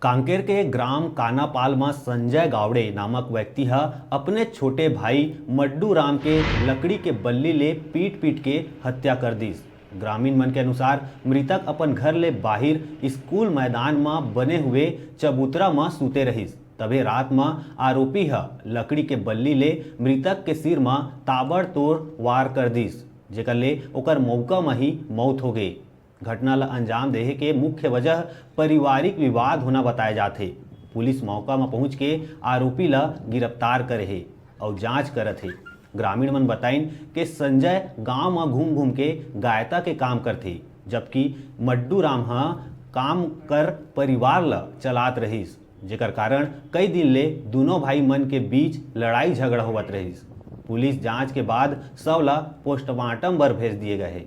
कांकेर के ग्राम कानापाल में संजय गावड़े नामक व्यक्ति है अपने छोटे भाई मड्डू राम के लकड़ी के बल्ली ले पीट पीट के हत्या कर दी। ग्रामीण मन के अनुसार मृतक अपन घर ले बाहर स्कूल मैदान में बने हुए चबूतरा में सूते रहिस। तबे रात में आरोपी है लकड़ी के बल्ली ले मृतक के सिर में ताबड़तोड़ वार कर दिस, जेकर ले ओकर मौका में ही मौत हो गई। घटना ला अंजाम देहे के मुख्य वजह पारिवारिक विवाद होना बताए जाते। पुलिस मौका में पहुंच के आरोपी ला गिरफ्तार करे है और जांच करत है। ग्रामीण मन बताइन कि संजय गांव में घूम घूम के गायता के काम करथे, जबकि मड्डू राम काम कर परिवार ला चलात रहिस, जेकर कारण कई दिन ले दोनों भाई मन के बीच लड़ाई झगड़ा होवत रहिस। पुलिस जांच के बाद शव ला पोस्टमार्टम बर भेज दिए गए है।